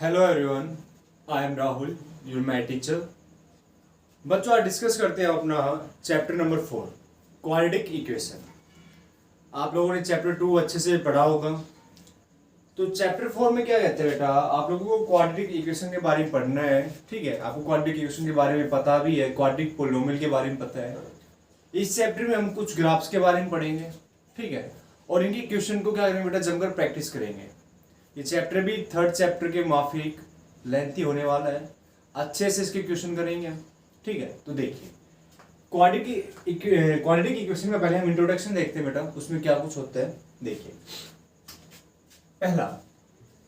Hello everyone, I am Rahul, you my teacher. बच्चों, आज discuss करते हैं अपना चैप्टर नंबर 4, क्वाड्रेटिक इक्वेशन। आप लोगों ने चैप्टर 2 अच्छे से पढ़ा होगा। तो चैप्टर 4 में क्या कहते हैं बेटा, आप लोगों को क्वाड्रेटिक इक्वेशन के बारे में पढ़ना है। ठीक है, आपको क्वाड्रेटिक इक्वेशन के बारे में पता भी है, क्वाड्रेटिक पोलिनोमियल के बारे में पता है। इस चैप्टर में हम कुछ ग्राफ्स के बारे में पढ़ेंगे। ठीक है, और इनकी क्वेश्चन को क्या करेंगे बेटा, जमकर प्रैक्टिस करेंगे। ये चैप्टर भी थर्ड चैप्टर के माफिक लेंथी होने वाला है, अच्छे से इसके क्वेश्चन करेंगे हम। ठीक है, तो देखिए क्वाड्रेटिक इक्वेशन का पहले हम इंट्रोडक्शन देखते हैं बेटा, उसमें क्या कुछ होता है। देखिए पहला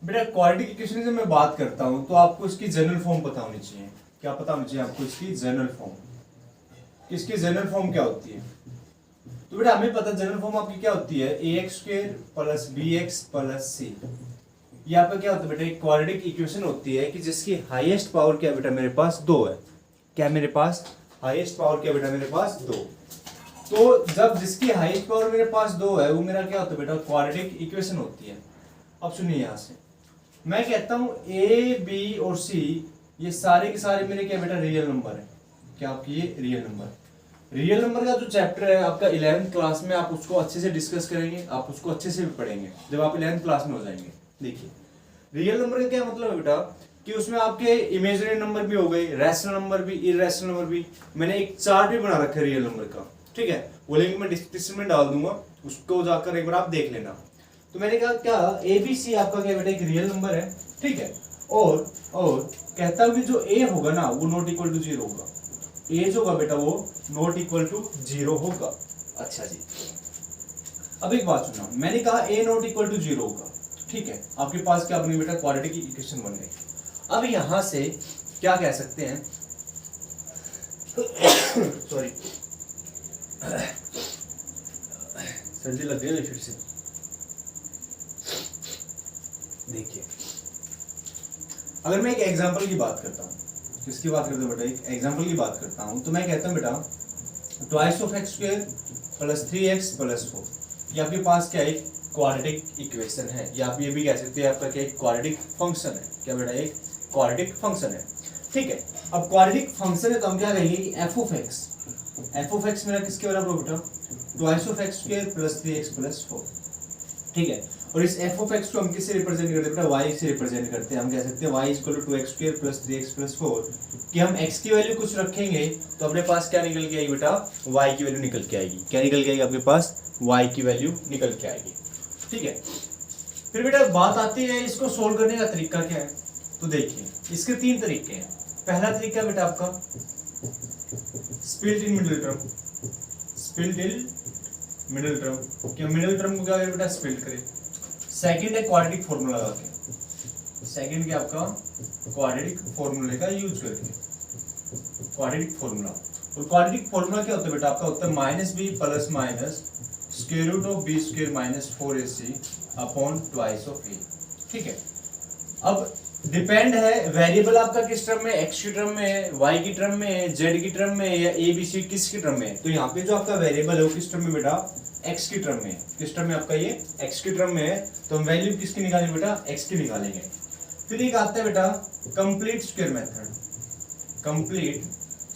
बेटा, क्वाड्रेटिक इक्वेशन से मैं बात करता हूं तो आपको इसकी जनरल फॉर्म पता होनी चाहिए। क्या पता होनी चाहिए आपको इसकी जनरल फॉर्म। इसकी जनरल फॉर्म क्या होती है? तो बेटा हमें पता जनरल फॉर्म आपकी क्या होती है, ax² plus bx plus c। ये आपका क्या होता है बेटा, एक क्वाड्रेटिक इक्वेशन होती है कि जिसकी हाईएस्ट पावर क्या बेटा मेरे पास 2 है। क्या मेरे पास हाईएस्ट पावर क्या बेटा मेरे पास 2। तो जब जिसकी हाईएस्ट पावर मेरे पास 2 है, वो मेरा क्या होता है बेटा, क्वाड्रेटिक इक्वेशन होती है। अब सुनिए, यहां से मैं कहता हूं a b और c ये सारे के सारे मेरे क्या बेटा रियल नंबर है। क्या आपकी ये रियल नंबर। रियल नंबर का जो चैप्टर है आपका 11th क्लास में, आप उसको अच्छे से डिस्कस करेंगे, आप उसको अच्छे से भी पढ़ेंगे जब आप 11th क्लास में हो जाएंगे। देखिए रियल नंबर का क्या मतलब है बेटा, कि उसमें आपके इमेजिनरी नंबर भी हो गए, रैशनल नंबर भी, इरैशनल नंबर भी। मैंने एक चार्ट भी बना रखा है रियल नंबर का। ठीक है, वो लिंक मैं डिस्क्रिप्शन में डाल दूंगा, उसको जाकर एक बार आप देख लेना। तो मैंने कहा क्या ABC आपका क्या बेटा एक रियल नंबर है। ठीक है, और कहता हूं कि जो A होगा ना वो नॉट इक्वल टू 0 होगा। A जो होगा बेटा वो नॉट इक्वल टू 0 होगा। अच्छा जी, अब एक बात सुना, मैंने कहा A नॉट इक्वल टू 0 होगा। ठीक है, आपके पास क्या बनी बेटा, क्वाड्रेटिक इक्वेशन बन गई। अब यहां से क्या कह सकते हैं सॉरी सर्दी लग गई फिर से। देखिए अगर मैं एक एग्जांपल की बात करता हूं, किसकी बात करता हूं बेटा, एक एग्जांपल की बात करता हूं, तो मैं कहता हूं बेटा twice of x² plus 3x plus 4। ये आपके पास क्या है, क्वाड्रेटिक इक्वेशन है, या आप ये भी कह सकते हैं आपका क्या एक क्वाड्रेटिक फंक्शन है। क्या बेटा, एक क्वाड्रेटिक फंक्शन है। ठीक है, अब क्वाड्रेटिक फंक्शन है तो हम क्या कहेंगे कि f ऑफ x मेरा किसके बराबर हो बेटा, twice of x² plus 3x plus 4। ठीक है, और इस f ऑफ x को हम किससे रिप्रेजेंट करते हैं बेटा, y से रिप्रेजेंट करते हैं। हम कह सकते हैं y equal to 2x² plus 3x plus 4 कि हम x की वैल्यू कुछ रखेंगे तो अपने पास क्या निकल के आएगी बेटा, y की वैल्यू निकल के आएगी। क्या निकल के आएगी आपके पास, y की वैल्यू निकल के आएगी। ठीक है, फिर बेटा बात आती है इसको सोल्व करने का तरीका क्या है। तो देखिए इसके 3 तरीके हैं। पहला तरीका बेटा आपका split in middle term. Split in middle term, क्या मिडिल टर्म को क्या करें बेटा, स्प्लिट करें। सेकंड है क्वाड्रेटिक फॉर्मूला लगा के। सेकंड क्या आपका, क्वाड्रेटिक फॉर्मूले का यूज करके, क्वाड्रेटिक फॉर्मूला। और क्वाड्रेटिक फॉर्मूला क्या होता है बेटा, आपका होता है minus B plus minus square root of B square minus 4ac upon twice of A. ठीक है, अब डिपेंड है वेरिएबल आपका किस टर्म में, x की टर्म में है, y की टर्म में है, z की टर्म में है, या a b c किस की टर्म में है। तो यहाँ पे जो आपका वेरिएबल है वो किस टर्म में बेटा, x की टर्म में है। किस टर्म में आपका ये x की टर्म में है, तो हम वैल्यू किसकी निकालेंगे बेटा, x की निकालेंगे। फिर एक आता है बेटा complete square method. Complete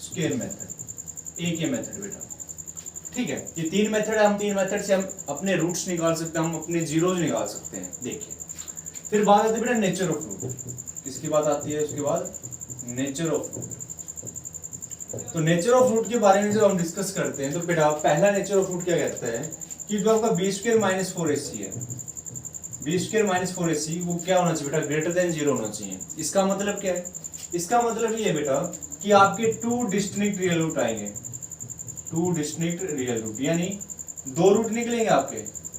square method एक ये मेथड बेटा। ठीक है, ये 3 मेथड है। हम 3 मेथड से हम अपने रूट्स निकाल सकते हैं, हम अपने जीरोज निकाल सकते हैं। देखिए फिर बात आती है बेटा नेचर ऑफ रूट। किसकी बात आती है उसके बाद, नेचर ऑफ रूट। तो नेचर ऑफ रूट के बारे में जब हम डिस्कस करते हैं तो बेटा पहला नेचर ऑफ रूट क्या कहता है कि जो आपका बी स्क्वायर माइनस 4ac है, बी स्क्वायर माइनस 4ac वो क्या होना चाहिए बेटा, ग्रेटर देन 0 होना चाहिए। इसका मतलब क्या है, इसका मतलब ये बेटा कि आपके 2 डिस्टिंक्ट रियल रूट आएंगे। 2 डिस्टिंक्ट रियल रूट, यानी 2 रूट निकलेंगे आपके,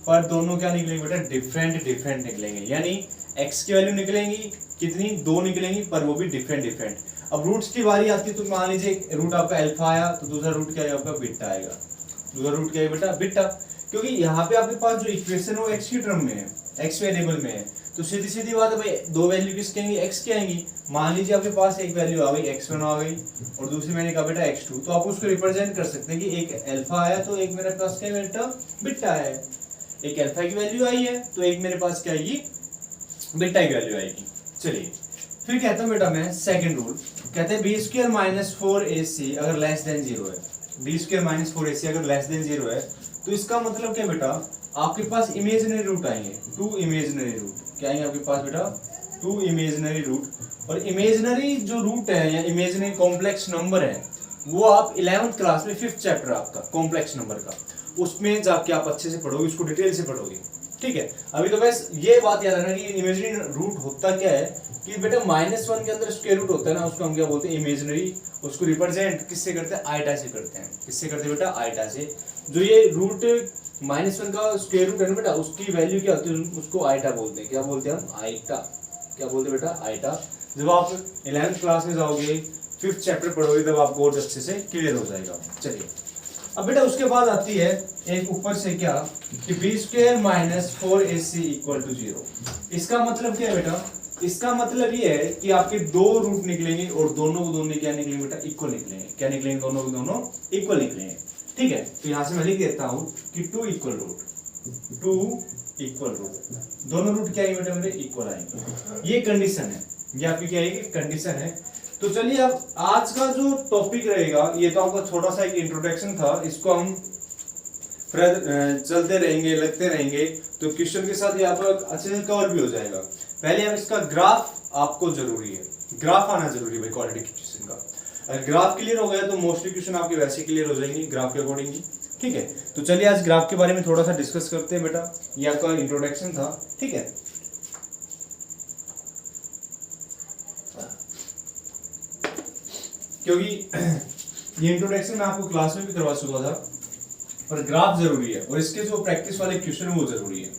पर दोनों क्या निकलेंगे बेटा, डिफरेंट निकलेंगे। यानी x की वैल्यू निकलेंगी कितनी, 2 निकलेंगी, पर वो भी डिफरेंट। अब रूट्स की बारी आती है तो मान लीजिए रूट आपका अल्फा आया तो दूसरा रूट क्या आएगा आपका, बीटा आएगा। दूसरा रूट क्या है बेटा, बीटा। क्योंकि यहाँ पे आपके पास जो इक्वेशन है वो x की टर्म में है, x वेरिएबल में है। तो सीधी बात है भाई, 2 वैल्यू किसकी आएंगी, x की आएंगी। मान लीजिए आपके पास एक वैल्यू आ गई x1 आ गई और दूसरी मैंने कहा बेटा x2, तो आप उसको रिप्रेजेंट कर सकते हैं कि एक अल्फा आया तो एक मेरे पास क्या बेटा, बीटा है। एक अल्फा की वैल्यू आई है तो एक मेरे पास क्या आएगी, बीटा की वैल्यू आएगी। चलिए फिर कहता हूँ बेटा मैं सेकंड रूल, कहते हैं बी स्क्वायर माइनस 4ac अगर लेस देन 0 है, बी स्क्वायर माइनस 4ac अगर लेस देन 0 है, तो इसका मतलब क्या बेटा, आपके पास इमेजिनरी रूट आएंगे, 2 इमेजिनरी रूट क्या आएंगे आपके पास बेटा, 2 इमेजिनरी रूट। और इमेजिनरी जो रूट है या इमेजिनरी कॉम्प्लेक्स नंबर है वो आप 11th क्लास में 5th चैप्टर आपका कॉम्प्लेक्स नंबर का, उसमें जाके आप अच्छे से पढ़ोगे, उसको डिटेल से पढ़ोगे, ठीक है। अभी तो बस ये बात याद रखना कि इमेजिनरी रूट होता क्या है कि बेटा -1 के अंदर स्क्वायर रूट होता है ना, उसको हम क्या बोलते हैं, इमेजिनरी। उसको रिप्रेजेंट किससे करते हैं, आइटा से करते हैं। किससे करते हैं बेटा, आइटा से। जो ये रूट -1 का स्क्वायर रूट है ना बेटा, उसकी वैल्यू क्या होती है, उसको आइटा बोलते हैं। क्या बोलते हैं हम, आइटा। क्या बोलते हैं बेटा, आइटा। जब आप 11th क्लास में जाओगे, 5th चैप्टर पढ़ोगे, तब आपको और अच्छे से क्लियर हो जाएगा। चलिए अब बेटा उसके बाद आती है एक ऊपर से क्या, कि B square minus 4ac equal to 0। इसका मतलब क्या है बेटा, इसका मतलब ये है कि आपके दो रूट निकलेंगे और दोनों को दोनों क्या निकलेंगे बेटा, इक्वल निकलेंगे। क्या निकलेंगे, दोनों को दोनों इक्वल निकलेंगे, ठीक है। तो यहां से मैं लिख देता हूं कि 2 इक्वल रूट, 2 इक्वल रूट, दोनों रूट क्या आएंगे बेटा मेरे, इक्वल आएंगे। ये कंडीशन है, ये आपकी क्या है, कंडीशन है। तो चलिए अब आज का जो टॉपिक रहेगा, ये तो आपका छोटा सा एक इंट्रोडक्शन था, इसको हम चलते रहेंगे, लगते रहेंगे, तो क्वेश्चन के साथ ये आपका अच्छे से कवर भी हो जाएगा। पहले अब इसका ग्राफ आपको जरूरी है, ग्राफ आना जरूरी है भाई क्वाड्रेटिक इक्वेशन का। अगर ग्राफ क्लियर हो गया तो मोस्टली क्वेश्चन आपके वैसे क्लियर हो जाएंगे ग्राफ के अकॉर्डिंगली, ठीक है। तो चलिए आज ग्राफ के बारे में थोड़ा सा डिस्कस करते हैं बेटा, ये आपका इंट्रोडक्शन था, ठीक है। क्योंकि ये इंट्रोडक्शन मैं आपको क्लास में भी करवा चुका था, पर ग्राफ जरूरी है और इसके जो प्रैक्टिस वाले क्वेश्चन वो जरूरी है।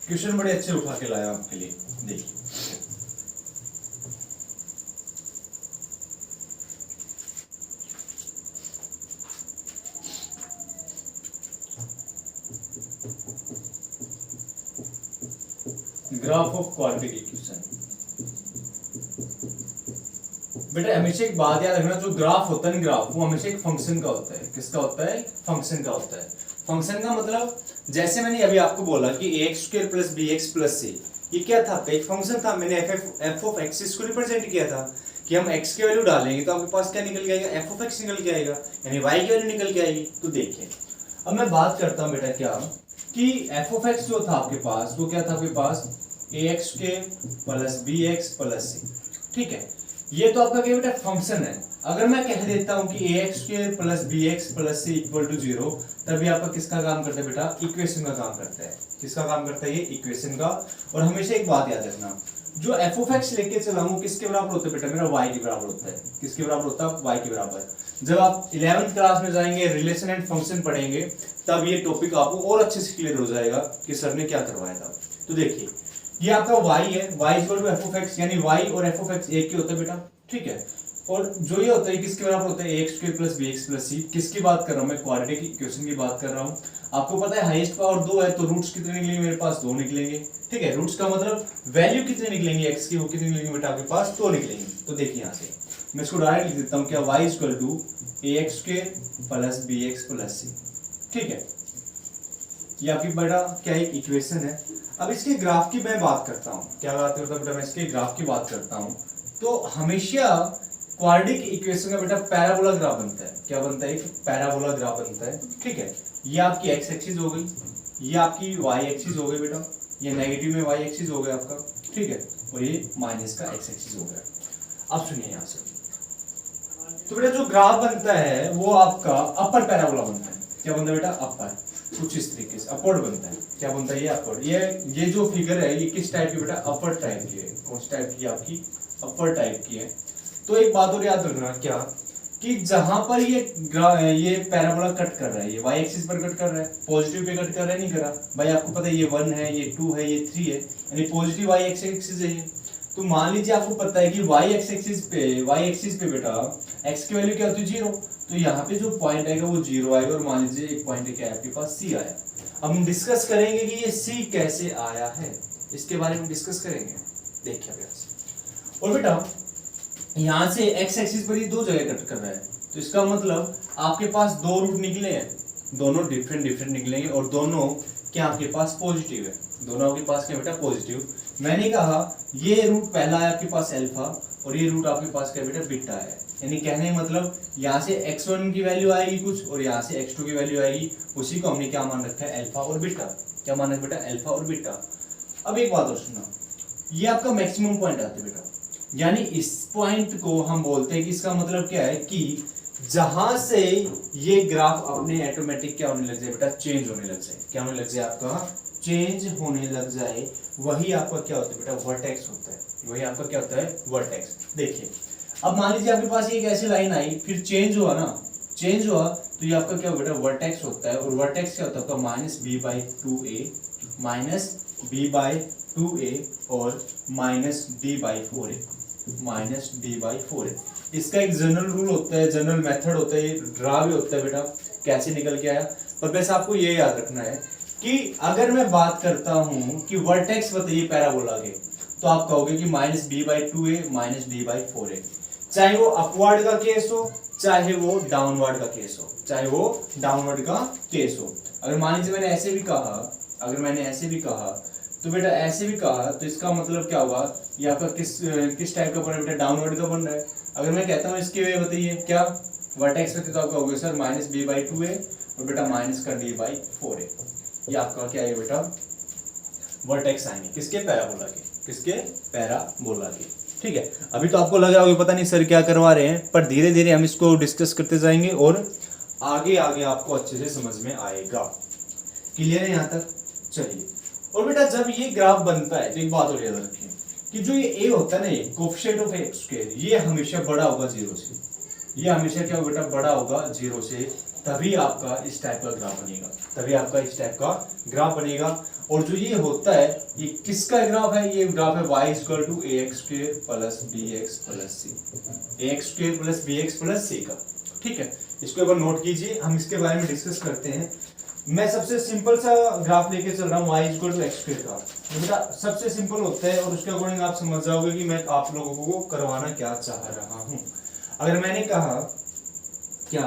क्वेश्चन बड़े अच्छे उठा के लाया आपके लिए, देखिए। Graph of quadratic equation. बेटा हमेशा एक बात याद रखना, जो ग्राफ होता है ना, ग्राफ वो हमेशा एक फंक्शन का होता है। किसका होता है, फंक्शन का होता है। फंक्शन का मतलब जैसे मैंने अभी आपको बोला कि ax² + bx + c, ये क्या था, एक फंक्शन था। मैंने f ऑफ x को रिप्रेजेंट किया था कि हम x की वैल्यू डालेंगे तो आपके पास क्या निकल के आएगा, f ऑफ x निकल के आएगा, यानी y की वैल्यू निकल के आएगी। तो देखिए अब मैं बात करता हूँ बेटा क्या, कि f ऑफ x जो था आपके पास, वो क्या था आपके पास, ax² + bx + c, ठीक है। ये तो आपका क्या बेटा फंक्शन है। अगर मैं कह देता हूं कि ax² + bx + c = 0, तभी आपका किसका काम करता है बेटा, इक्वेशन का काम करता है। किसका काम करता है, ये इक्वेशन का। और हमेशा एक बात याद रखना, जो f ऑफ x लेके चला हूं किसके बराबर होता है बेटा, मेरा y के बराबर होता है। किसके बराबर होता है, y के बराबर। जब आप 11th क्लास में जाएंगे, रिलेशन एंड फंक्शन पढ़ेंगे, तब ये टॉपिक आपको और अच्छे से क्लियर हो जाएगा कि सर ने क्या करवाया था। तो देखिए ये आपका y है, y = f ऑफ x, यानी y और f ऑफ x एक ही होता है बेटा, ठीक है। और जो ये होता है किसके बराबर होता है, ax² + bx + c। किसकी बात कर रहा हूं मैं, क्वाड्रेटिक इक्वेशन की बात कर रहा हूं। आपको पता है हाईएस्ट पावर 2 है, तो रूट्स कितने निकलेंगे मेरे पास, 2 निकलेंगे, ठीक है। रूट्स का मतलब वैल्यू कितने निकलेंगे x की, वो कितने निकलेंगे बेटा आपके पास, 2 निकलेंगे। तो देखिए यहां से मैं इसको डायरेक्ट लिख देता हूं, क्या y = ax² + bx + c, ठीक है। ये आपकी बेटा क्या एक इक्वेशन है। अब इसके ग्राफ की मैं बात करता हूँ, क्या बात करता हूँ बेटा, मैं इसके ग्राफ की बात करता हूँ। तो हमेशा क्वाड्रेटिक इक्वेशन का बेटा पैराबोला ग्राफ बनता है। क्या बनता है, एक पैराबोला ग्राफ बनता है, ठीक है। ये आपकी x एक्सिस हो गई, ये आपकी y एक्सिस हो गई बेटा, ये नेगेटिव में y एक्सिस हो गया आपका, ठीक है। और ये माइनस का x एक्सिस हो गया। अब सुनिए यहाँ से, तो बेटा जो ग्राफ बनता है वो आपका अपर पैराबोला बनता है। क्या बनता है बेटा, अपर, कुछ इस तरीके से अपवर्ड बनता है। क्या बनता है, ये अपवर्ड। ये जो फिगर है ये किस टाइप की बेटा, अपर टाइप की है। कौन सी टाइप की, आपकी अपर टाइप की है। तो एक बात और याद रखना, क्या कि जहां पर ये पैराबोला कट कर रहा है, ये y एक्सिस पर कट कर रहा है, पॉजिटिव पे कट कर रहा है, नहीं कर रहा भाई। आपको पता है ये 1 है, ये 2 है, ये 3 है, यानी पॉजिटिव y एक्सिस है ये। तो मान लीजिए आपको पता है कि y एक्सिस पे बेटा x की वैल्यू क्या होती है, 0। तो यहाँ पे जो पॉइंट आएगा वो 0 आएगा। और मान लीजिए एक पॉइंट क्या है आपके पास, c आया। अब हम डिस्कस करेंगे कि ये c कैसे आया है, इसके बारे में डिस्कस करेंगे। देखिए अभ्यास। और बेटा यहाँ से x एक्सिस पर ही 2 जगह कट कर रहा है, तो इसका मतलब आपके पास 2 रूट निकले हैं, दोनों डिफरेंट निकलेंगे और दोनों क्या आपके पास पॉजिटिव है। दोनों आपके पास क्या बेटा, पॉजिटिव। मैंने कहा ये रूट पहला है आपके पास अल्फा और ये रूट आपके पास क्या बेटा बीटा है, यानी कहने का मतलब यहाँ से x1 की वैल्यू आएगी कुछ और यहाँ से x2 की वैल्यू आएगी, उसी को हमने क्या मान रखा है अल्फा और बीटा। क्या मान रखा बेटा अल्फा और बीटा। अब एक बात और सुना, ये आपका मैक्सिमम पॉइंट आता है बेटा, यानी इस पॉइंट को हम बोलते हैं कि इसका मतलब क्या है कि जहां से ये ग्राफ अपने ऑटोमेटिक क्या होने लग जाए बेटा चेंज होने लग जाए, क्या होने लग जाए आपका चेंज होने लग जाए, वही आपका क्या होता है बेटा वर्टेक्स होता है, वही आपका क्या होता है वर्टेक्स। देखिए अब मान लीजिए आपके पास एक ऐसी लाइन आई फिर चेंज हुआ ना, चेंज हुआ तो ये आपका क्या बेटा वर्टेक्स होता है, और वर्टेक्स क्या होता है आपका minus B by two A, minus B by two A और minus D by four A, minus D by four A. इसका एक जनरल रूल होता है, जनरल मेथड होता है, ड्रा भी होता है बेटा कैसे निकल के आया। पर वैसे आपको ये याद रखना है कि अगर मैं बात करता हूं कि वर्टेक्स बताइए पैराबोला के, तो आप कहोगे कि minus B by two A minus D by four A, चाहे वो अपवर्ड का केस हो चाहे वो डाउनवर्ड का केस हो, चाहे वो डाउनवर्ड का केस हो। अगर मान लीजिए मैंने ऐसे भी कहा, अगर मैंने ऐसे भी कहा तो बेटा ऐसे भी कहा तो इसका मतलब क्या होगा, ये आपका किस टाइप का बन रहा है बेटा डाउनवर्ड का बन रहा है। अगर मैं कहता हूँ इसके वे बताइए क्या वर्टेक्स पे, तो आप कहोगे sir minus B by two A और बेटा माइनस का डी बाई फोर ए, ये आपका क्या है बेटा वर्टेक्स आएंगे किसके पैराबोला के, किसके पैराबोला के। ठीक है, अभी तो आपको लग रहा होगा पता नहीं सर क्या करवा रहे हैं, पर धीरे धीरे हम इसको डिस्कस करते जाएंगे और आगे आगे आपको अच्छे से समझ में आएगा। क्लियर है यहाँ तक? चलिए, और बेटा जब ये ग्राफ बनता है तो एक बात और याद रखिए कि जो ये ए होता है ना, ये कोएफिशिएंट ऑफ एक्स स्क्वायर, ये हमेशा बड़ा होगा जीरो से, ये हमेशा क्या बेटा बड़ा होगा जीरो से, तभी आपका इस टाइप का ग्राफ बनेगा, तभी आपका इस टाइप का ग्राफ बनेगा। और जो ये होता है ये किसका ग्राफ है, ये ग्राफ है y equal to A X square plus B X plus C, A X square plus B X plus C का। ठीक है, इसको एक बार नोट कीजिए, हम इसके बारे में डिस्कस करते हैं। मैं सबसे सिंपल सा ग्राफ लेके चल रहा हूँ y equal to x square का, बेटा सबसे सिंपल होता है और उसके अकॉर्डिंग आप समझ जाओगे कि मैं आप लोगों को करवाना क्या चाह रहा हूँ। अगर मैंने कहा क्या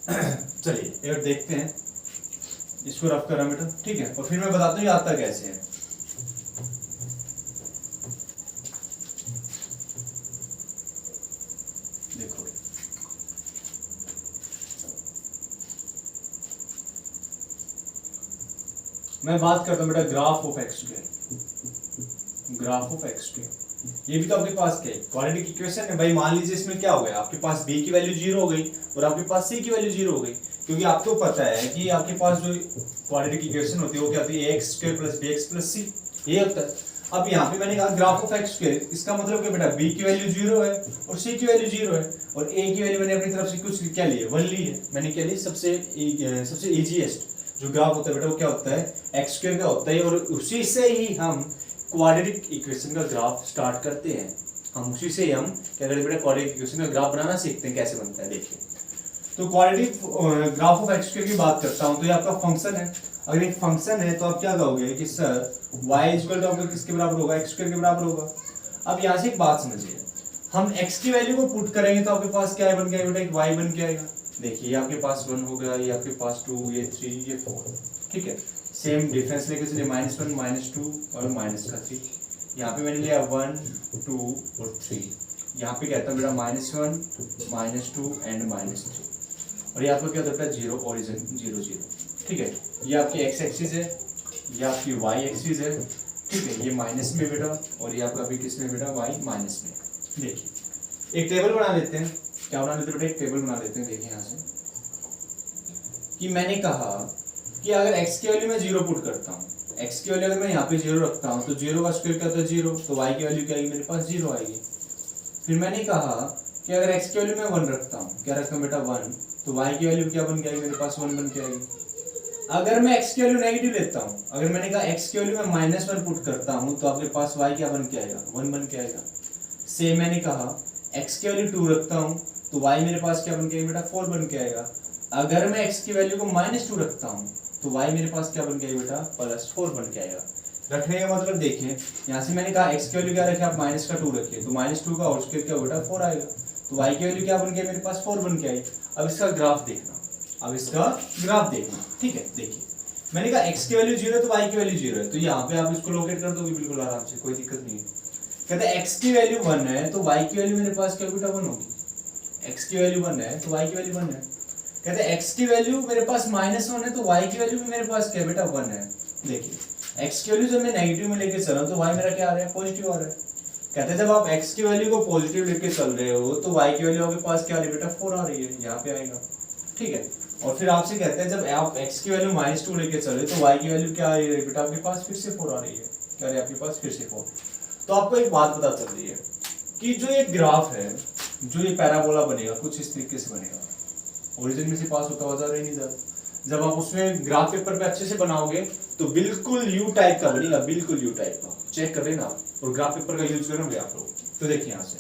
चलिए एक बार देखते हैं, इसको रफ करा बेटा, ठीक है, और फिर मैं बताता हूँ आता कैसे है। देखो मैं बात करता हूँ बेटा graph of x square, graph of x square, ये भी तो आपके पास क्या है क्वाड्रेटिक इक्वेशन है भाई। मान लीजिए इसमें क्या हो गया, आपके पास b की वैल्यू जीरो हो गई और आपके पास c की वैल्यू जीरो हो गई, क्योंकि आपको पता है कि आपके पास जो क्वाड्रेटिक इक्वेशन होती है वो क्या होती है X square plus B X plus C, ये होता है। अब यहाँ पे मैंने कहा ग्राफ ऑफ एक्स स्क्वायर, इसका मतलब क्या बेटा b की वैल्यू जीरो है और c की वैल्यू जीरो है और a की वैल्यू मैंने अपनी तरफ से कुछ क्या ली है, 1 ली है। मैंने क्या ली, सबसे इजीएस्ट जो ग्राफ होता है बेटा वो क्या होता है एक्स स्क्वायर का होता है, और उसी से ही हम क्वाड्रेटिक इक्वेशन का ग्राफ स्टार्ट करते हैं। हम उसी से हम क्या करते हैं बेटा क्वाड्रेटिक इक्वेशन का ग्राफ बनाना सीखते हैं, कैसे बनता है देखिए। तो quadratic graph of x square की बात करता हूं तो ये आपका फंक्शन है। अगर एक फंक्शन है तो आप क्या कहोगे कि सर y इक्वल टू आपका किसके बराबर होगा, एक्स स्क्वायर के बराबर होगा। अब यहाँ से एक बात समझिए, हम x की वैल्यू को पुट करेंगे तो आपके पास क्या बन गया बेटा, एक y बन के आएगा। देखिए ये आपके पास 1 हो गया, ये आपके पास 2, ये 3, ये 4, ठीक है। सेम डिफरेंस लेके चलिए -1 -2 और -3। यहाँ पे मैंने लिया 1 2 और 3, यहाँ पे कहता है बेटा -1 -2 एंड -3, और ये आपका क्या होता है 0 ओरिजिन 0 0, ठीक है। ये आपकी x एक्सिस है, ये आपकी y एक्सिस है, ठीक है। ये माइनस में बेटा और ये आपका भी किस में बेटा y माइनस में। देखिए एक टेबल बना लेते हैं, क्या बना लेते हैं बेटा, एक टेबल बना लेते हैं। देखिए यहाँ से कि मैंने कहा कि अगर x की वैल्यू मैं 0 पुट करता हूँ, x की वैल्यू अगर मैं यहाँ पे 0 रखता हूँ तो 0 का स्क्वायर क्या होता है 0, तो y की वैल्यू क्या आएगी मेरे पास 0 आएगी। फिर मैंने कहा कि अगर x की वैल्यू मैं 1 रखता हूँ, क्या रखता हूँ बेटा 1, तो y की वैल्यू क्या बन के आएगी मेरे पास 1 बन के आएगी। अगर मैं x की वैल्यू नेगेटिव लेता हूँ, अगर मैंने कहा x की वैल्यू मैं -1 पुट करता हूँ तो आपके पास y क्या बन के आएगा 1 बन के आएगा। सेम मैंने कहा x की वैल्यू 2 रखता हूँ तो y मेरे पास क्या बन के आएगा बेटा 4 बन के आएगा। अगर मैं x की वैल्यू को -2 रखता हूँ तो y मेरे पास क्या बन के आएगा बेटा +4 बन के आएगा। रखने का मतलब देखिए यहाँ से मैंने कहा x की वैल्यू क्या रखे, आप -2 रखिए तो -2 का होल स्क्वायर क्या बेटा 4 आएगा, तो y की वैल्यू क्या बन गई मेरे पास 4 बन के आई। अब इसका ग्राफ देखना, अब इसका ग्राफ देखना, ठीक है। देखिए मैंने कहा x की वैल्यू 0 है तो y की वैल्यू 0 है, तो यहाँ पे आप इसको लोकेट कर दोगे बिल्कुल आराम से, कोई दिक्कत नहीं है। कहते हैं x की वैल्यू 1 है तो y की वैल्यू मेरे पास क्या बेटा 1 होगी, x की वैल्यू 1 है तो y की वैल्यू 1 है। कहते हैं x की वैल्यू मेरे पास -1 है तो y की वैल्यू भी मेरे पास क्या बेटा 1 है। देखिए x की वैल्यू जब मैं नेगेटिव में लेके चल रहा हूँ तो y मेरा क्या आ रहा है, पॉजिटिव आ रहा है। कहते हैं जब आप x की वैल्यू को पॉजिटिव लेके चल रहे हो तो y की वैल्यू आपके पास क्या आ रही है बेटा 4 आ रही है, यहाँ पे आएगा, ठीक है। और फिर आपसे कहते हैं जब आप x की वैल्यू -2 लेके चल रहे तो y की वैल्यू क्या आ रही है बेटा आपके पास फिर से 4 आ रही है, क्या आ रही है आपके पास फिर से 4। तो आपको एक बात पता चल रही है कि जो ये ग्राफ है, जो ये पैराबोला बनेगा कुछ इस तरीके से बनेगा, ओरिजिन में से पास होता हुआ जा रहा ही नहीं जाता। जब आप उसमें ग्राफ पेपर पे अच्छे से बनाओगे तो बिल्कुल यू टाइप का बनेगा, बिल्कुल यू टाइप का, चेक कर लेना और ग्राफ पेपर का यूज करोगे आप लोग। तो देखिए यहाँ से,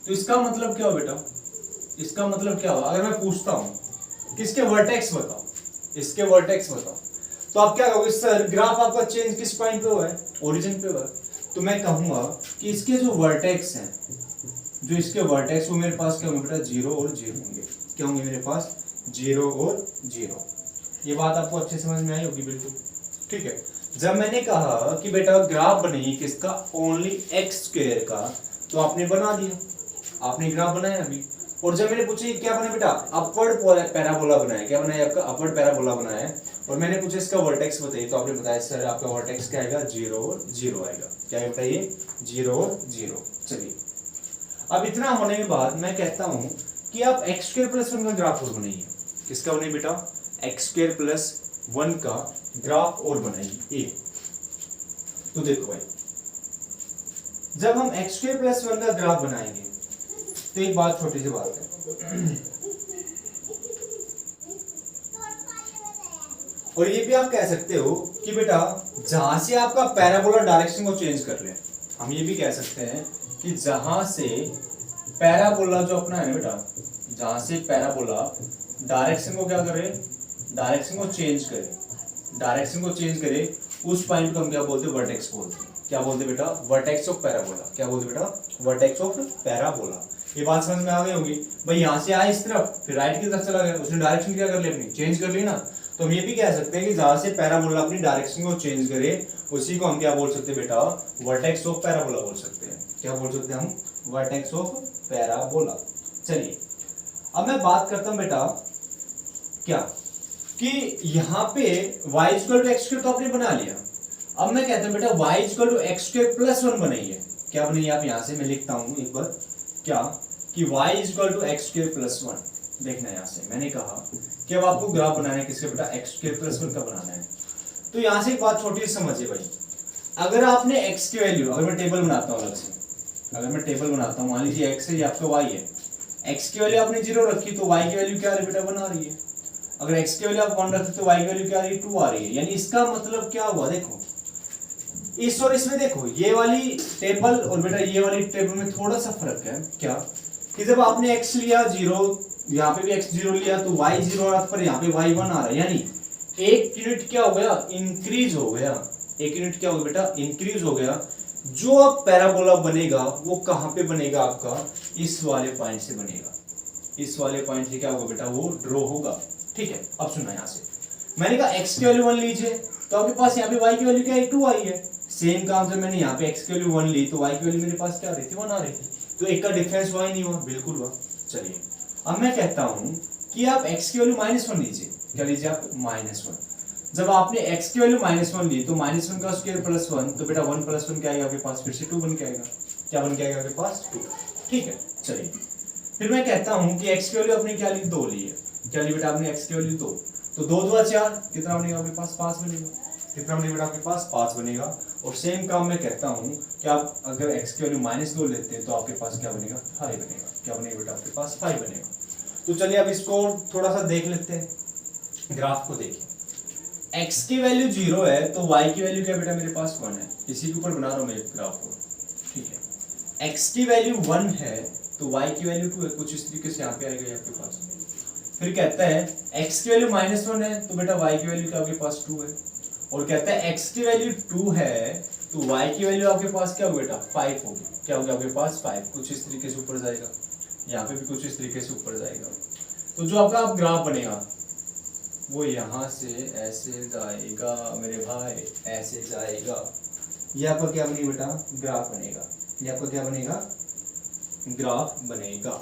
तो इसका मतलब क्या हो बेटा, इसका मतलब क्या होगा, अगर मैं पूछता हूँ कि इसके वर्टेक्स बताओ, इसके वर्टेक्स बताओ, तो आप क्या कहोगे, सर ग्राफ आपका चेंज किस पॉइंट पे हुआ है, ओरिजिन पे हुआ है। तो मैं कहूंगा कि इसके जो वर्टेक्स हैं, जो इसके वर्टेक्स वो मेरे पास क्या होंगे बेटा 0 और 0 होंगे, क्या होंगे मेरे पास 0 और 0। ये बात आपको अच्छे समझ में आई होगी बिल्कुल, ठीक है। जब मैंने कहा कि बेटा ग्राफ बनेगी किसका, ओनली एक्स स्क्वायर का, तो आपने बना दिया, आपने ग्राफ बनाया अभी। और जब मैंने पूछा क्या बना बेटा, अपवर्ड पैराबोला बनाया, क्या बनाया आपका अपवर्ड पैराबोला बनाया, और मैंने पूछा इसका वर्टेक्स बताइए, तो आपने बताया सर आपका वर्टेक्स क्या आएगा 0 और 0 आएगा, क्या है बताइए 0 और 0। चलिए अब इतना होने के बाद मैं कहता हूं कि आप एक्स स्क्वायर प्लस 1 का ग्राफ और बनाइए, किसका बनाइए बेटा, एक्स स्क्वायर प्लस 1 का ग्राफ और बनाइए। तो देखो भाई, जब हम एक्स स्क्वायर प्लस 1 का ग्राफ बनाएंगे तो एक बात, छोटी सी बात है, और ये भी आप कह सकते हो कि बेटा जहां से आपका पैराबोला डायरेक्शन को चेंज कर ले, हम ये भी कह सकते हैं कि जहां से पैराबोला जो अपना है बेटा, जहां से पैराबोला डायरेक्शन को क्या करे, डायरेक्शन को चेंज करे, डायरेक्शन को चेंज करे, उस पॉइंट को हम क्या बोलते हैं, वर्टेक्स बोलते हैं। क्या बोलते हैं बेटा, वर्टेक्स ऑफ पैराबोला। क्या बोलते हैं बेटा, वर्टेक्स ऑफ पैराबोला। ये बात समझ में आ गई होगी भाई, यहाँ से आया इस तरफ फिर राइट की तरफ चला गया, उसने डायरेक्शन क्या कर ली अपनी, चेंज कर ली ना। तो हम ये भी कह सकते हैं कि जहां से पैराबोला अपनी डायरेक्शन को चेंज करे उसी को हम क्या बोल सकते हैं बेटा, वर्टेक्स ऑफ पैराबोला बोल सकते हैं। क्या बोल सकते हैं हम, वर्टेक्स ऑफ पैराबोला। चलिए अब मैं बात करता हूं बेटा क्या, कि यहाँ पे y equal to x square तो आपने बना लिया, अब मैं कहता हूं बेटा y equal to x square plus 1 बनाइए। क्या बनाइए आप, यहाँ से मैं लिखता हूं एक बार, क्या कि y equal to x square plus 1। देखना यहाँ से मैंने कहा कि अब आपको ग्राफ बनाना है किसके बेटा, एक्स स्क्वायर प्लस 1 का बनाना है। तो यहाँ से एक बात छोटी समझिए भाई, अगर आपने x की वैल्यू, अगर मैं टेबल बनाता हूँ अलग से, अगर मैं टेबल बनाता हूँ, मान लीजिए x है ये आपका y है, x की वैल्यू आपने 0 रखी तो y की वैल्यू क्या आ रही है बेटा 1 आ रही है। अगर x की वैल्यू आप 1 रखते तो y की वैल्यू क्या आ रही है 2 आ रही है। यानी इसका मतलब क्या हुआ, देखो इस और इसमें देखो, ये वाली टेबल और बेटा ये वाली टेबल में थोड़ा सा फर्क है, क्या कि जब आपने x लिया 0, यहाँ पे भी x 0 लिया तो y 0 आ रहा, पर यहाँ पे y 1 आ रहा है, यानी एक यूनिट क्या हो गया, इंक्रीज हो गया। एक यूनिट क्या हो गया बेटा, इंक्रीज हो गया। जो अब पैराबोला बनेगा वो कहां पे बनेगा आपका, इस वाले पॉइंट से बनेगा, इस वाले पॉइंट से क्या होगा बेटा, वो ड्रॉ होगा। ठीक है, अब सुनना यहाँ से, मैंने कहा x की वैल्यू 1 लीजिए तो आपके पास यहाँ पे y की वैल्यू क्या है 2 आई है। सेम काम जब मैंने यहाँ पे x की वैल्यू 1 ली तो y की वैल्यू मेरे पास क्या आ रही थी 1 आ रही थी, तो एक का डिफरेंस हुआ ही नहीं हुआ, बिल्कुल हुआ। चलिए अब मैं कहता हूं कि आप x की वैल्यू -1 लीजिए, क्या लीजिए आप -1। जब आपने x की वैल्यू -1 ली तो -1 का स्क्वायर प्लस 1, तो बेटा 1 प्लस 1 क्या आएगा आपके पास, फिर से 2 बन के आएगा। क्या बन के आएगा आपके पास 2। ठीक है, चलिए फिर मैं कहता हूं कि x की वैल्यू आपने क्या ली 2 ली है। क्या ली बेटा आपने x की वैल्यू 2, तो 2 2 4 कितना बनेगा आपके पास 5 बनेगा। कितना बनेगा बेटा आपके पास 5 बनेगा। और सेम काम मैं कहता हूं कि आप अगर x की वैल्यू -2 लेते हैं तो आपके पास क्या बनेगा 5 बनेगा। क्या बनेगा बेटा आपके पास 5 बनेगा। तो चलिए अब इसको थोड़ा सा देख लेते हैं, ग्राफ को देखिए। x की वैल्यू 0 है तो y की वैल्यू क्या बेटा मेरे पास 1 है, इसी के ऊपर बना रहा हूं मैं ग्राफ को। ठीक है, x की वैल्यू 1 है तो y की वैल्यू 2 है, कुछ इस तरीके से यहाँ पे आएगा आपके पास। फिर कहता है x की वैल्यू -1 है तो बेटा y की वैल्यू क्या आपके पास 2 है। और कहता है x की वैल्यू 2 है तो y की वैल्यू आपके पास क्या होगा बेटा 5 होगी। क्या होगा आपके पास 5, कुछ इस तरीके से ऊपर जाएगा, यहाँ पे भी कुछ इस तरीके से ऊपर जाएगा। तो जो आपका ग्राफ बनेगा वो यहाँ से ऐसे जाएगा मेरे भाई, ऐसे जाएगा, ये आपका क्या बनेगा बेटा, ग्राफ बनेगा। ये आपका क्या बनेगा, ग्राफ बनेगा।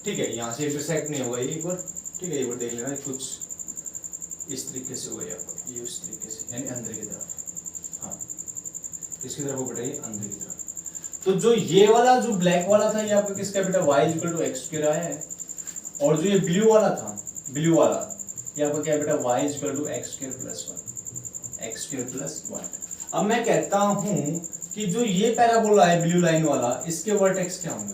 ठीक है, यहाँ से इंटरसेक्ट नहीं होगा ये एक बार, ठीक है, एक बार देख लेना, कुछ इस तरीके से होगा यहाँ पर, ये उस तरीके से, यानी अंदर की तरफ, हाँ इसकी तरफ हो बेटा, ये अंदर की तरफ। तो जो ये वाला जो ब्लैक वाला था ये आपका किसका बेटा, y equal to x square आया है, और जो ये ब्लू वाला था, ब्लू वाला ये आपका क्या है बेटा, y equal to x square plus 1, x square plus 1। अब मैं कहता हूं कि जो ये पैराबोला है ब्लू लाइन वाला, इसके वर्टेक्स क्या होंगे,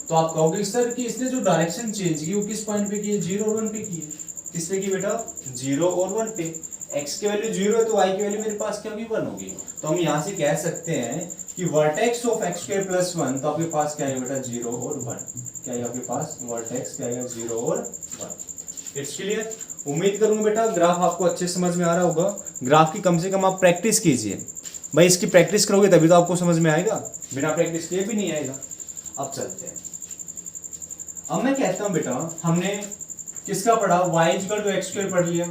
तो आप कहोगे सर कि इसने जो डायरेक्शन चेंज की वो किस पॉइंट पे की है, 0 और 1 पे की है। किस पे की बेटा, 0 और 1 पे। x की वैल्यू 0 है तो y की वैल्यू मेरे पास क्या होगी, 1 होगी। तो हम यहाँ से कह सकते हैं कि vertex of x square plus 1, तो आपके पास क्या है बेटा, 0 और 1। क्या है आपके पास, वर्टेक्स क्या है, 0 और 1। It's clear. उम्मीद करूंगा बेटा ग्राफ आपको अच्छे समझ में आ रहा होगा। ग्राफ की कम से कम आप प्रैक्टिस कीजिए भाई, इसकी प्रैक्टिस करोगे तभी तो आपको समझ में आएगा, बिना प्रैक्टिस किए भी नहीं आएगा। अब चलते हैं, अब मैं कहता हूं बेटा हमने किसका पढ़ा, y equal to x square पढ़ लिया,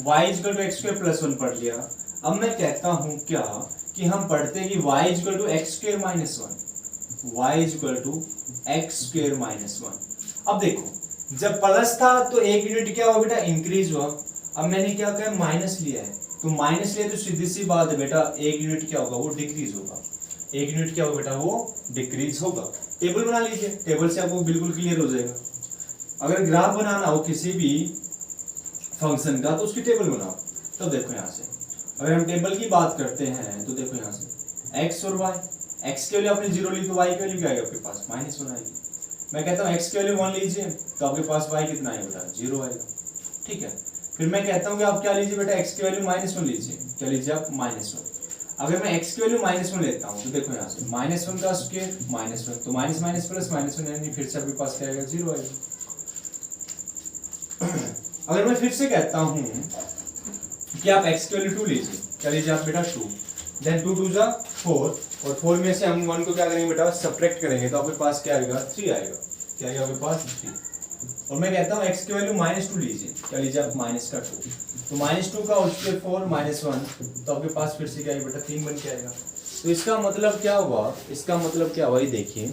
y equal to x square plus 1 पढ़ लिया। अब मैं कहता हूं क्या कि हम पढ़ते हैं कि y equal to x square minus 1, y equal to x square minus 1। अब देखो जब प्लस था तो एक यूनिट क्या हुआ बेटा, इंक्रीज हुआ। अब मैंने क्या किया, माइनस लिया है, तो माइनस लिया तो सीधी सी बात है बेटा, एक यूनिट क्या होगा, वो डिक्रीज होगा। एक यूनिट क्या होगा बेटा, वो डिक्रीज होगा। टेबल बना लीजिए, टेबल से आपको बिल्कुल क्लियर हो जाएगा। अगर ग्राफ बनाना हो किसी भी फंक्शन का तो उसकी टेबल बनाओ। तो देखो यहाँ से अगर हम टेबल की बात करते हैं तो देखो यहाँ से x और y, x की वैल्यू आपने 0 ली तो y की वैल्यू क्या आएगी आपके पास, -1 आएगी। मैं कहता हूँ x की वैल्यू 1 लीजिए तो आपके पास y कितना आएगा बेटा, 0 आएगा। ठीक है, फिर मैं कहता हूँ कि आप क्या लीजिए बेटा, x की वैल्यू -1 लीजिए। क्या लीजिए आप, -1। अगर मैं x की वैल्यू -1 लेता हूँ तो देखो यहाँ से -1 का स्क्वायर -1, तो माइनस माइनस प्लस -1 यानी फिर से आपके पास क्या आएगा, 0 आएगा। अगर मैं फिर से कहता हूं कि आप x की वैल्यू 2 लीजिए, क्या लीजिए आप बेटा 2, देन 2 2 जा 4, और 4 में से हम 1 को क्या करेंगे बेटा, सब्ट्रैक्ट करेंगे तो आपके पास क्या आएगा, 3 आएगा। क्या आएगा आपके पास, 3। और मैं कहता हूं x की वैल्यू -2 लीजिए, क्या लीजिए आप, -2, तो -2 का होल स्क्वायर 4 -1, तो आपके पास फिर से क्या आएगा बेटा, 3 बन के आएगा। तो इसका मतलब क्या हुआ, इसका मतलब क्या हुआ, ये देखिए,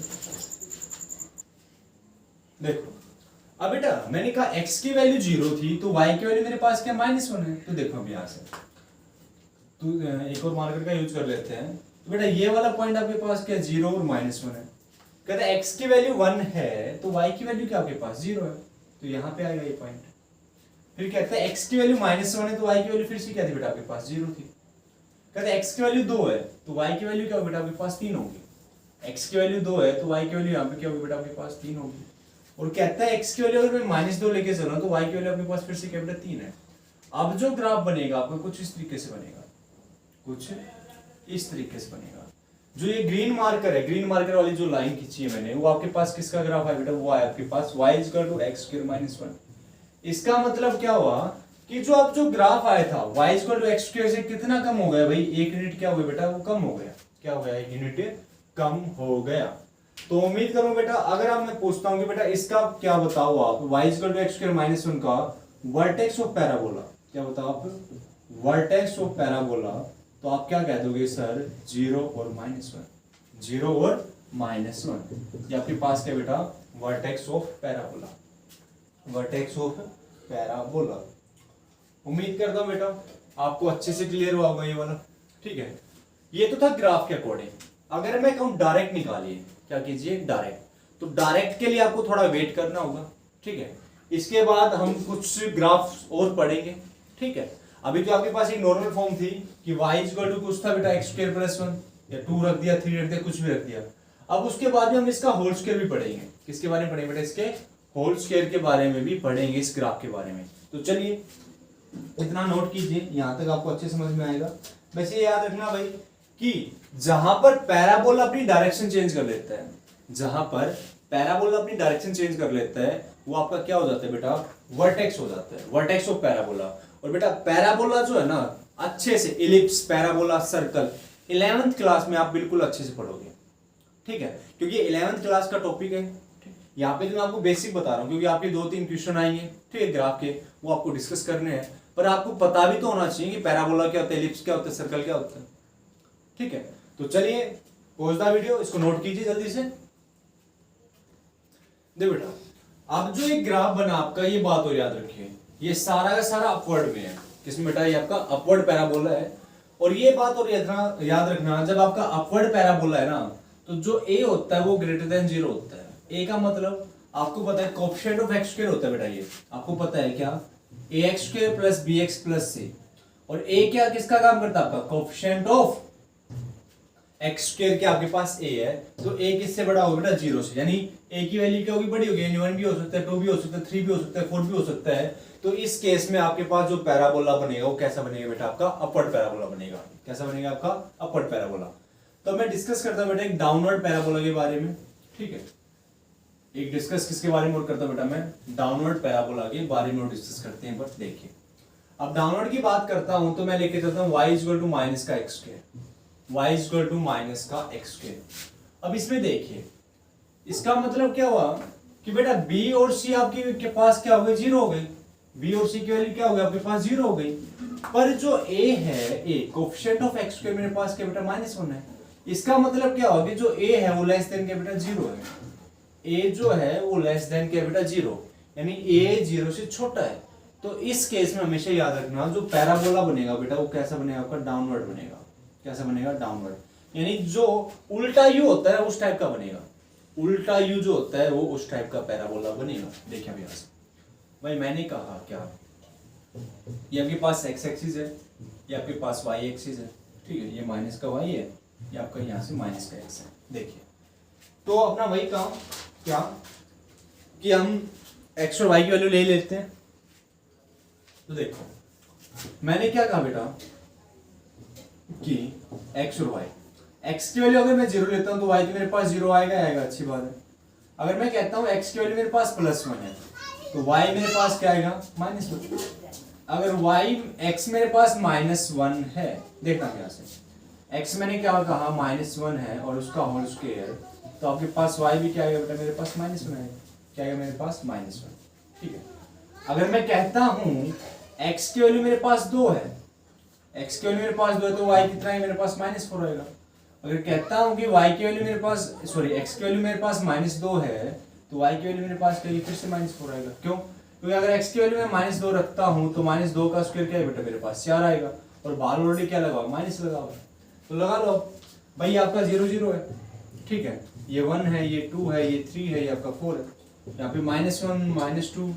देखो अब बेटा मैंने कहा x की वैल्यू 0 थी तो y की वैल्यू मेरे पास क्या, -1 है। तो देखो अब यहाँ से तो एक और मार्कर का यूज कर लेते हैं। तो बेटा ये वाला पॉइंट आपके पास क्या, 0 और -1 है। कहते हैं x की वैल्यू 1 है तो y की वैल्यू क्या आपके पास 0 है, तो यहाँ पे आएगा ये पॉइंट। फिर कहते हैं x की वैल्यू -1 है तो y की वैल्यू फिर से क्या थी बेटा आपके पास, 0 थी। कहते हैं x की वैल्यू 2 है तो y की वैल्यू क्या होगी बेटा आपके पास, 3 होगी। x की वैल्यू 2 है तो y की वैल्यू यहाँ पे क्या होगी बेटा आपके पास, 3 होगी। और कहता है x की वैल्यू अगर मैं -2 लेके चलूं तो y की वैल्यू आपके पास फिर से क्या बेटा 3 है। अब जो ग्राफ बनेगा आपका कुछ इस तरीके से बनेगा, कुछ इस तरीके से बनेगा। जो ये ग्रीन मार्कर है, ग्रीन मार्कर वाली जो लाइन खींची है मैंने, वो आपके पास किसका ग्राफ है बेटा, वो है आपके पास y equal to x square minus 1। इसका मतलब क्या हुआ कि जो अब जो ग्राफ आया था y equal to x square से कितना कम हो गया भाई, एक यूनिट क्या हो गया बेटा, वो कम हो गया। क्या हो गया, एक यूनिट कम हो गया। तो उम्मीद करूं बेटा अगर आप मैं पूछता हूं कि बेटा इसका क्या बताओ आप, y equal to x square minus 1 का वर्टेक्स ऑफ पैराबोला, क्या बताओ आप, वर्टेक्स ऑफ पैराबोला, तो आप क्या कह दोगे सर, 0 और -1, 0 और -1। ये आपके पास क्या बेटा, vertex of parabola, vertex of parabola. उम्मीद करता हूं बेटा आपको अच्छे से क्लियर हुआ होगा ये वाला। ठीक है, ये तो था ग्राफ के अकॉर्डिंग। अगर मैं कहूं डायरेक्ट निकालिए, क्या कीजिए, डायरेक्ट, तो डायरेक्ट के लिए आपको थोड़ा वेट करना होगा। ठीक है, इसके बाद हम कुछ ग्राफ और पढ़ेंगे। ठीक है, अभी तो आपके पास एक नॉर्मल फॉर्म थी कि y इक्वल टू कुछ था बेटा, एक्स स्क्वायर प्लस 1, या 2 रख दिया, 3 रख दिया, कुछ भी रख दिया। अब उसके बाद में हम इसका होल स्क्वायर भी पढ़ेंगे। किसके बारे में पढ़ेंगे बेटा, इसके होल स्क्वायर के बारे में भी पढ़ेंगे, इस ग्राफ के बारे में। तो चलिए इतना नोट कीजिए, यहां तक आपको अच्छे समझ में आएगा। वैसे ये याद रखना भाई कि जहां पर पैराबोला अपनी डायरेक्शन चेंज कर लेता है, जहां पर पैराबोला अपनी डायरेक्शन चेंज कर लेता है, वो आपका क्या हो जाता है बेटा, वर्टेक्स हो जाता है, वर्टेक्स ऑफ पैराबोला। और बेटा पैराबोला जो है ना, अच्छे से ellipse, parabola, circle 11th class में आप बिल्कुल अच्छे से पढ़ोगे। ठीक है, क्योंकि 11th क्लास का टॉपिक है। यहाँ पे तो मैं आपको बेसिक बता रहा हूँ, क्योंकि आपके 2-3 क्वेश्चन आएंगे, ठीक है, ग्राफ के, वो आपको डिस्कस करने हैं। पर आपको पता भी तो होना चाहिए कि पैराबोला क्या होता है, एलिप्स क्या होता है, सर्कल क्या होता है। ठीक है, तो चलिए पॉज द वीडियो, इसको नोट कीजिए जल्दी से। देखो बेटा, अब जो एक ग्राफ बना आपका, ये बात और याद रखिए, ये सारा का सारा अपवर्ड में है। किसमें बेटा? ये आपका अपवर्ड पैराबोला है। और ये बात और याद रखना, जब आपका अपवर्ड पैराबोला है ना, तो जो ए होता है वो ग्रेटर देन 0 होता है। ए का मतलब आपको पता है कोएफिशिएंट ऑफ एक्स स्क्वायर होता है बेटा, ये आपको पता है क्या? A X square plus B X plus C. और ए क्या किसका काम करता है? आपका कोएफिशिएंट ऑफ एक्स स्क्वायर के आपके पास ए है, तो ए किससे बड़ा होगा बेटा? 0 से। यानी ए की वैल्यू क्या होगी? बड़ी होगी। यानी 1 भी हो सकता है, 2 भी हो सकता है, 3 भी हो सकता है, 4 भी हो सकता है। तो इस केस में आपके पास जो पैराबोला बनेगा वो कैसा बनेगा बेटा? आपका अपवर्ड पैराबोला बनेगा। कैसा बनेगा? आपका अपवर्ड पैराबोला। तो मैं डिस्कस करता हूं बेटा एक डाउनवर्ड पैराबोला के बारे में। ठीक है, एक डिस्कस किसके बारे में और करता हूं बेटा? मैं डाउनवर्ड पैराबोला के बारे में डिस्कस करते हैं। बट देखिए, अब डाउनवर्ड की बात करता हूं तो मैं लेके चलता हूं y इक्वल टू माइनस का x square, y equal to minus का एक्स स्क्वायर। अब इसमें देखिए, इसका मतलब क्या हुआ कि बेटा b और c आपके के पास क्या हो गए? 0 हो गई। b और c की वैल्यू क्या हो गई? आपके पास 0 हो गई। पर जो a है, a coefficient of x square मेरे पास क्या बेटा? -1 है। इसका मतलब क्या होगा कि जो a है वो लेस देन क्या बेटा? 0 है। a जो है वो लेस देन क्या बेटा? 0, यानी a 0 से छोटा है। तो इस केस में हमेशा याद रखना, जो पैराबोला बनेगा बेटा वो कैसा बनेगा? आपका डाउनवर्ड बनेगा। कैसा बनेगा? डाउनवर्ड। यानी जो उल्टा यू होता है उस टाइप का बनेगा। उल्टा यू जो होता है वो उस टाइप का पैराबोला बनेगा। देखिए अभी से भाई, मैंने कहा क्या, ये आपके पास एक्स एक्सिस है, ये आपके पास वाई एक्सिस है। ठीक है, ये माइनस का वाई है, ये आपका यहाँ से माइनस का एक्स है। देखिए, तो अपना वही काम क्या कि हम एक्स और वाई की वैल्यू ले लेते हैं। तो देखो, मैंने क्या कहा बेटा कि एक्स और वाई, एक्स की वैल्यू अगर मैं 0 लेता हूं तो वाई तो मेरे पास 0 आएगा, अच्छी बात है। अगर मैं कहता हूं एक्स की वैल्यू मेरे पास +1 है, तो वाई मेरे पास क्या आएगा? -1। अगर वाई एक्स मेरे पास -1 है, देखना क्या से, एक्स मैंने क्या कहा? -1 है और उसका होल स्क्वायर, तो आपके पास वाई भी क्या आएगा बेटा? मेरे पास -1 है। क्या आएगा मेरे पास? -1। ठीक है, अगर मैं कहता हूं एक्स की वैल्यू मेरे पास 2 है, एक्स की वैल्यू मेरे पास 2 है, तो वाई कितना है मेरे पास? -4 आएगा। अगर कहता हूं कि y की वैल्यू मेरे पास, सॉरी x की वैल्यू मेरे पास -2 है, तो y की वैल्यू मेरे पास क्या है? फिर से -4 आएगा। क्यों? क्योंकि अगर x की वैल्यू मैं -2 रखता हूं तो -2 का स्क्वायर क्या है बेटा? मेरे पास 4 आएगा। और बाहर ऑलरेडी क्या लगा? माइनस लगा हुआ, तो लगा लो भाई, आपका 0 0 है। ठीक है, ये 1 है, ये 2 है, ये 3 है, ये आपका 4 है। यहाँ पे -1 -2।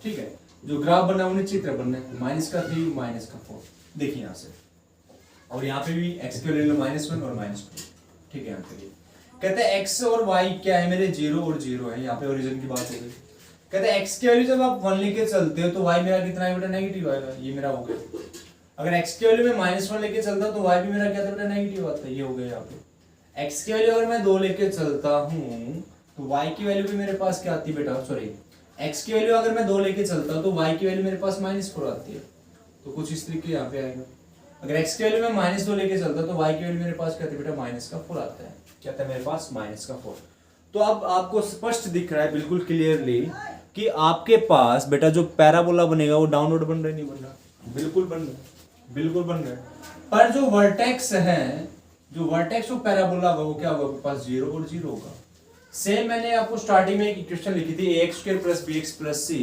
ठीक है, जो ग्राफ बना है उन्हें चित्र बनना है, -3 -4। देखिए यहाँ से, और यहाँ पे भी x के वैल्यू -1 और -2। ठीक है, यहाँ पे कहते हैं x और y क्या है मेरे? 0 और 0 है। यहाँ पे ओरिजिन की बात हो गई। कहते हैं x की वैल्यू जब आप 1 लेके चलते हो तो y मेरा कितना है बेटा? नेगेटिव आएगा। ये मेरा हो गया। अगर x की वैल्यू में -1 लेके चलता हूँ तो y भी मेरा क्या था बेटा? नेगेटिव आता है। ये हो गया यहाँ पे। x की वैल्यू अगर मैं 2 लेके चलता हूँ तो y की वैल्यू भी मेरे पास क्या आती है बेटा? सॉरी, x की वैल्यू अगर मैं 2 लेके चलता हूँ तो y की वैल्यू मेरे पास -4 आती है। तो कुछ इस तरीके यहाँ पे आएगा। अगर x की वैल्यू में -2 लेके चलता तो y की वैल्यू मेरे पास क्या था बेटा? -4 आता है। क्या था मेरे पास? -4। तो अब आपको स्पष्ट दिख रहा है बिल्कुल क्लियरली कि आपके पास बेटा जो पैराबोला बनेगा वो डाउनवर्ड बन रहा है, नहीं बन रहा? बिल्कुल बन रहा है, बिल्कुल बन रहा है। पर जो वर्टेक्स है, जो वर्टेक्स ऑफ पैराबोला होगा वो क्या होगा? आपके पास 0 और 0 होगा। सेम मैंने आपको स्टार्टिंग में एक इक्वेशन लिखी थी ax² + bx + c।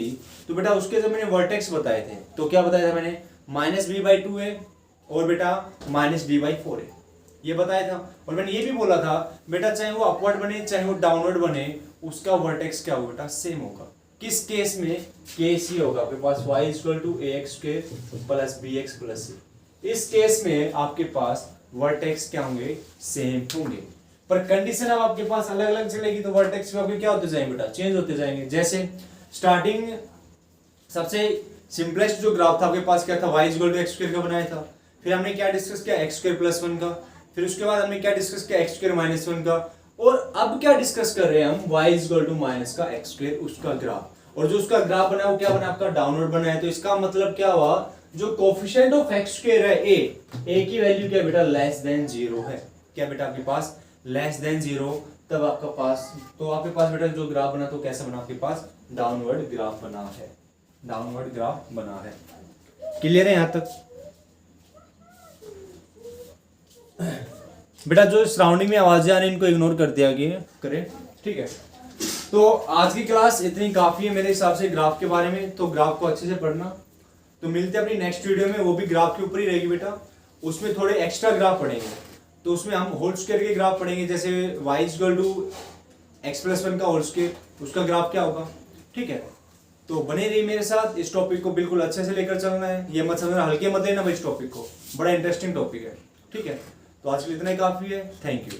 तो बेटा उसके जब मैंने वर्टेक्स बताए थे तो क्या बताया था मैंने? -b/2 है और बेटा -d/4 है, ये बताया था। और मैंने ये भी बोला था बेटा चाहे वो अपवर्ड बने चाहे वो डाउनवर्ड बने, उसका वर्टेक्स क्या होगा बेटा? सेम होगा। किस केस में? केस ये होगा आपके पास y = ax² + bx + c। इस केस में आपके पास वर्टेक्स क्या होंगे? सेम होंगे। पर कंडीशन अब आपके पास अलग अलग चलेगी, तो वर्टेक्स में आपके क्या होते जाएंगे बेटा? चेंज होते जाएंगे। जैसे स्टार्टिंग सबसे सिंपलेस्ट जो ग्राफ था आपके पास क्या था? y = x² का बनाया था। फिर हमने क्या डिस्कस किया? x² + 1 का। फिर उसके बाद हमने क्या डिस्कस किया? x² - 1 का। और अब क्या डिस्कस कर रहे हैं हम? y = - x², उसका ग्राफ। और जो उसका ग्राफ बना वो क्या बना? आपका डाउनवर्ड बना है। तो इसका मतलब क्या हुआ? जो कोएफिशिएंट ऑफ x² है a की वैल्यू क्या बेटा? <0 है। क्या बेटा आपके पास? <0। तब आपका पास, तो आपके पास बेटा जो ग्राफ बना तो कैसा बना? आपके पास डाउनवर्ड ग्राफ बना है, डाउनवर्ड ग्राफ बना है। क्लियर है यहाँ तक? बेटा जो सराउंडिंग में आवाजें आ रही हैं इनको इग्नोर कर दिया गया करें, ठीक है। तो आज की क्लास इतनी काफी है मेरे हिसाब से ग्राफ के बारे में, तो ग्राफ को अच्छे से पढ़ना। तो मिलते हैं अपनी नेक्स्ट वीडियो में, वो भी ग्राफ के ऊपर ही रहेगी बेटा। उसमें थोड़े एक्स्ट्रा ग्राफ पढ़ेंगे, तो उसमें हम होल स्क्वायर के ग्राफ पढ़ेंगे, जैसे y = x+1 का होल स्क्वायर, उसका ग्राफ क्या होगा, ठीक है। तो बने रहिए मेरे साथ, इस टॉपिक को बिल्कुल अच्छे से लेकर चलना है, ये मत समझना हल्के मत लेना भाई, इस टॉपिक को बड़ा इंटरेस्टिंग टॉपिक है, ठीक है। तो आज के लिए इतना ही काफी है, थैंक यू।